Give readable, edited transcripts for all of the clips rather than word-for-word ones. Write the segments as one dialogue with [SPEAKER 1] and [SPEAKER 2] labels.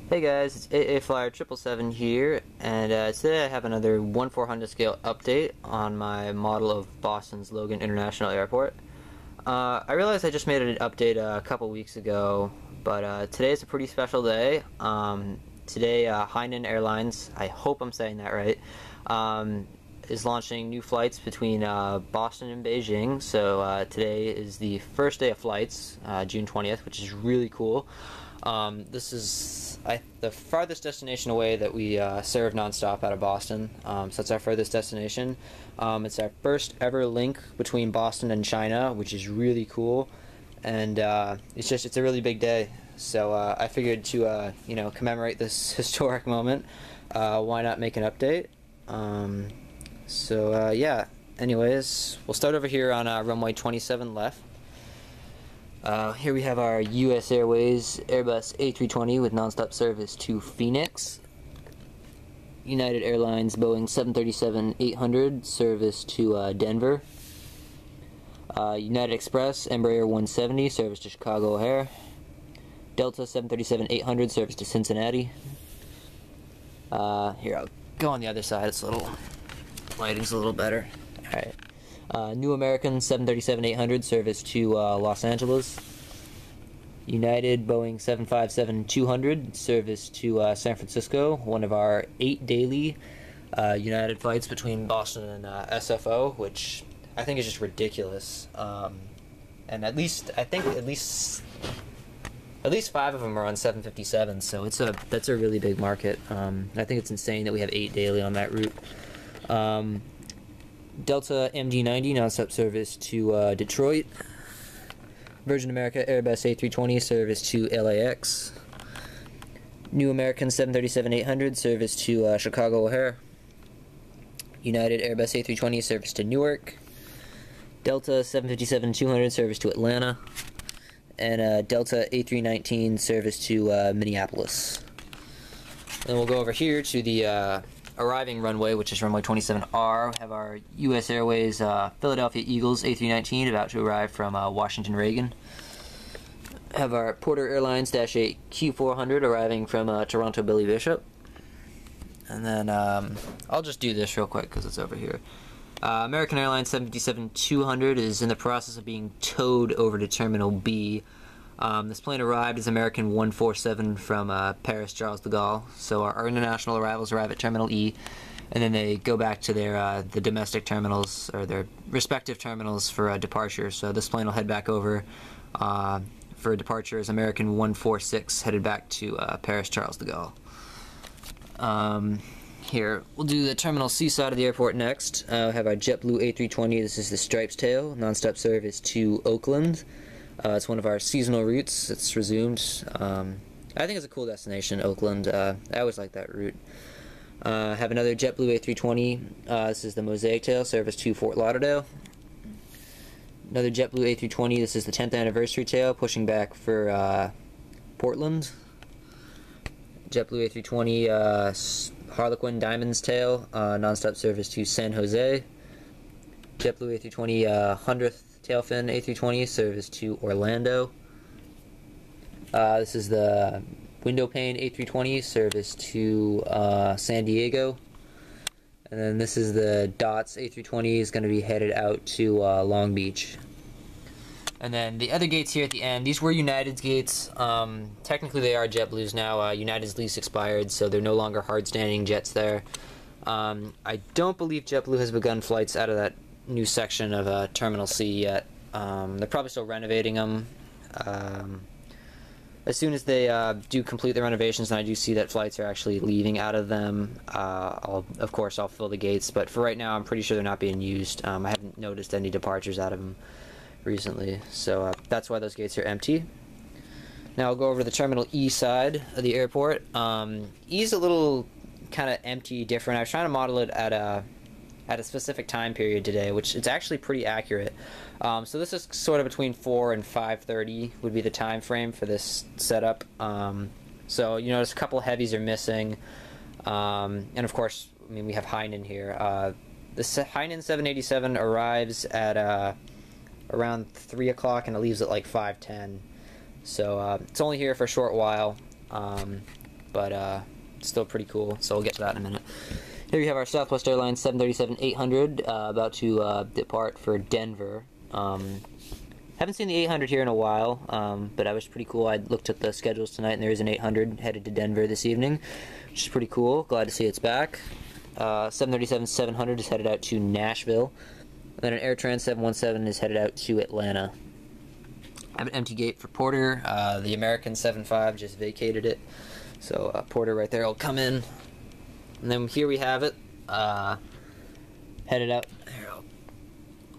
[SPEAKER 1] Hey guys, it's AA Flyer 777 here, and today I have another 1/4 Honda scale update on my model of Boston's Logan International Airport. I realized I just made an update a couple weeks ago, but today is a pretty special day. Today Hainan Airlines, I hope I'm saying that right, is launching new flights between Boston and Beijing. So today is the first day of flights, June 20th, which is really cool. This is the farthest destination away that we serve nonstop out of Boston, so it's our furthest destination. It's our first ever link between Boston and China, which is really cool, and it's a really big day. So I figured to commemorate this historic moment, why not make an update? Yeah. Anyways, we'll start over here on runway 27 left. Here we have our U.S. Airways Airbus A320 with nonstop service to Phoenix. United Airlines Boeing 737-800 service to Denver. United Express Embraer 170 service to Chicago O'Hare. Delta 737-800 service to Cincinnati. Here, I'll go on the other side. It's lighting's a little better. Alright. New American 737-800 service to Los Angeles. United Boeing 757-200 service to San Francisco, one of our 8 daily United flights between Boston and SFO, which I think is just ridiculous. And at least 5 of them are on 757, so that's a really big market. I think it's insane that we have 8 daily on that route. Delta MD-90 nonstop service to Detroit. Virgin America Airbus A320 service to LAX. New American 737-800 service to Chicago O'Hare. United Airbus A320 service to Newark. Delta 757-200 service to Atlanta. And Delta A319 service to Minneapolis. Then we'll go over here to the arriving runway, which is runway 27R. We have our U.S. Airways Philadelphia Eagles A319 about to arrive from Washington Reagan. Have our Porter Airlines Dash 8 Q400 arriving from Toronto Billy Bishop. And then I'll just do this real quick because it's over here. American Airlines 757-200 is in the process of being towed over to Terminal B. This plane arrived as American 147 from Paris Charles de Gaulle. So our international arrivals arrive at Terminal E, and then they go back to their the domestic terminals, or their respective terminals, for departure. So this plane will head back over for departure as American 146 headed back to Paris Charles de Gaulle. Here, we'll do the Terminal C side of the airport next. We have our JetBlue A320. This is the Stripes Tail, nonstop service to Oakland. It's one of our seasonal routes. It's resumed. I think it's a cool destination, Oakland. I always like that route. Have another JetBlue A320. This is the Mosaic Tail, service to Fort Lauderdale. Another JetBlue A320. This is the 10th anniversary tail, pushing back for Portland. JetBlue A320 Harlequin Diamonds Tail, nonstop service to San Jose. JetBlue A320 100th Tailfin A320 service to Orlando. This is the Window Pane A320 service to San Diego. And then this is the Dots A320, is going to be headed out to Long Beach. And then the other gates here at the end, these were United's gates. Technically they are JetBlue's now. United's lease expired, so they're no longer hard-standing jets there. I don't believe JetBlue has begun flights out of that new section of Terminal C yet. They're probably still renovating them. As soon as they do complete the renovations and I do see that flights are actually leaving out of them, of course I'll fill the gates, but for right now I'm pretty sure they're not being used. I haven't noticed any departures out of them recently, so that's why those gates are empty. Now I'll go over to the Terminal E side of the airport. E is a little kind of empty, different. I was trying to model it at a specific time period today, which it's actually pretty accurate. So this is sort of between 4 and 5:30 would be the time frame for this setup. So you notice a couple heavies are missing, and of course, I mean, we have Hainan here. The Hainan 787 arrives at around 3 o'clock and it leaves at like 5:10. So it's only here for a short while. but still pretty cool, so we'll get to that in a minute. Here we have our Southwest Airlines 737-800 about to depart for Denver. Haven't seen the 800 here in a while, but that was pretty cool. I looked at the schedules tonight, and there is an 800 headed to Denver this evening, which is pretty cool. Glad to see it's back. 737-700 is headed out to Nashville. And then an AirTran 717 is headed out to Atlanta. I have an empty gate for Porter. The American 75 just vacated it, so Porter right there will come in. And then here we have it, headed out.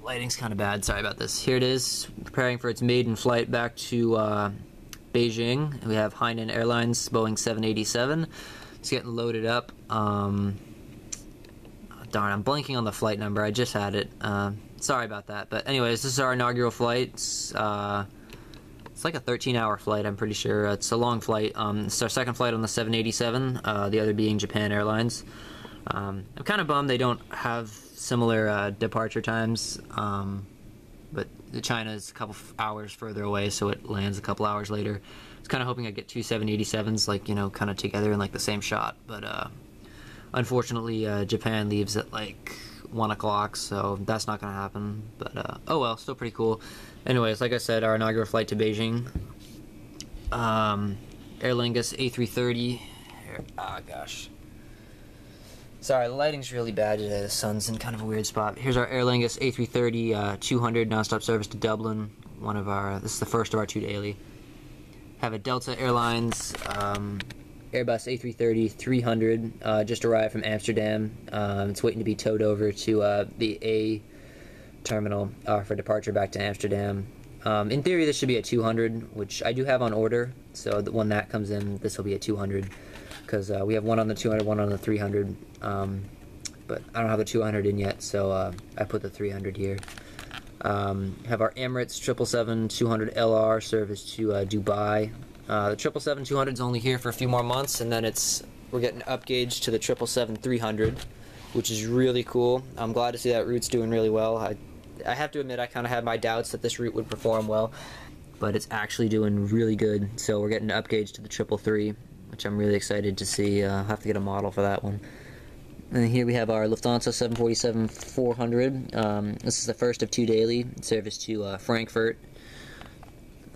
[SPEAKER 1] Lighting's kind of bad, sorry about this. Here it is, preparing for its maiden flight back to Beijing. We have Hainan Airlines Boeing 787. It's getting loaded up. Darn, I'm blanking on the flight number. I just had it. Sorry about that. But anyways, this is our inaugural flight. It's like a 13-hour flight, I'm pretty sure. It's a long flight. It's our second flight on the 787, the other being Japan Airlines. I'm kind of bummed they don't have similar departure times, but China is a couple hours further away, so it lands a couple hours later. I was kind of hoping I'd get two 787s, like, you know, kind of together in like the same shot, but unfortunately Japan leaves at like 1 o'clock, so that's not going to happen, but oh well, still pretty cool. Anyways, like I said, our inaugural flight to Beijing, Aer Lingus A330, oh gosh. Sorry, the lighting's really bad today. The sun's in kind of a weird spot. Here's our Aer Lingus A330 200 nonstop service to Dublin. This is the first of our 2 daily. Have a Delta Airlines Airbus A330 300 just arrived from Amsterdam. It's waiting to be towed over to the A terminal for departure back to Amsterdam. In theory, this should be a 200, which I do have on order. So that when that comes in, this will be a 200. Because we have one on the 200, one on the 300, but I don't have the 200 in yet, so I put the 300 here. Have our Emirates 777-200 LR service to Dubai. The 777-200 is only here for a few more months, and then we're getting upgauged to the 777-300, which is really cool. I'm glad to see that route's doing really well. I have to admit, I kind of had my doubts that this route would perform well, but it's actually doing really good. So we're getting upgauged to the 333. Which I'm really excited to see. I'll have to get a model for that one. And here we have our Lufthansa 747-400. This is the first of 2 daily service to Frankfurt.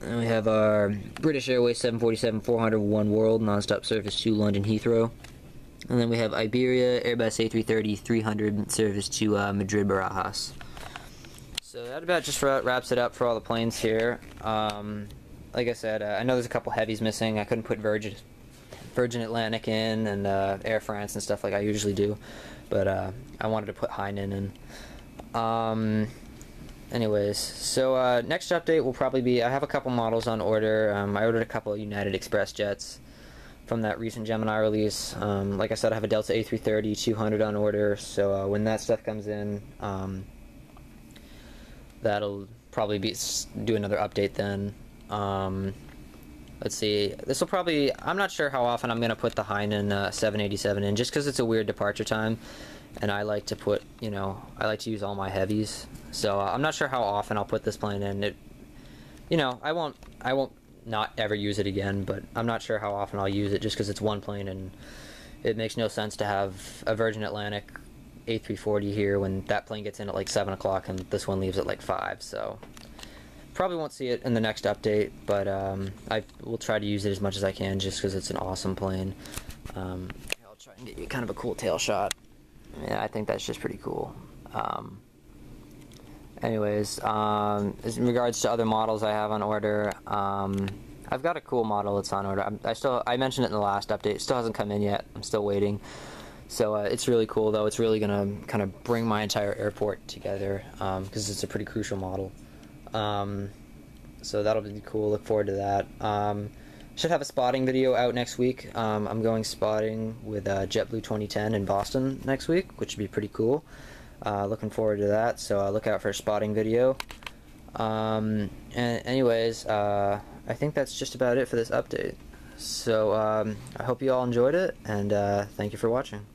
[SPEAKER 1] And we have our British Airways 747-400 One World nonstop service to London Heathrow. And then we have Iberia Airbus A330 300 service to Madrid Barajas. So that about just wraps it up for all the planes here. Like I said, I know there's a couple heavies missing. I couldn't put Virgin Atlantic in and Air France and stuff like I usually do, but I wanted to put Hainan in. Anyways, so next update will probably be, I have a couple models on order. I ordered a couple of United Express jets from that recent Gemini release. Like I said, I have a Delta A330 200 on order, so when that stuff comes in, that'll probably do another update then. Let's see, this will probably, I'm not sure how often I'm going to put the Hainan 787 in, just because it's a weird departure time, and I like to put, I like to use all my heavies, so I'm not sure how often I'll put this plane in. I won't not ever use it again, but I'm not sure how often I'll use it, just because it's one plane, and it makes no sense to have a Virgin Atlantic A340 here when that plane gets in at like 7 o'clock, and this one leaves at like 5, so... Probably won't see it in the next update, but I will try to use it as much as I can just because it's an awesome plane. I'll try and get you kind of a cool tail shot. Yeah, I think that's just pretty cool. Anyways, in regards to other models I have on order, I've got a cool model that's on order. I mentioned it in the last update. It still hasn't come in yet. I'm still waiting. So it's really cool, though. It's really going to kind of bring my entire airport together because it's a pretty crucial model. So that'll be cool. Look forward to that. Should have a spotting video out next week. I'm going spotting with JetBlue 2010 in Boston next week, which would be pretty cool. Looking forward to that, so look out for a spotting video. And anyways, I think that's just about it for this update. So I hope you all enjoyed it, and thank you for watching.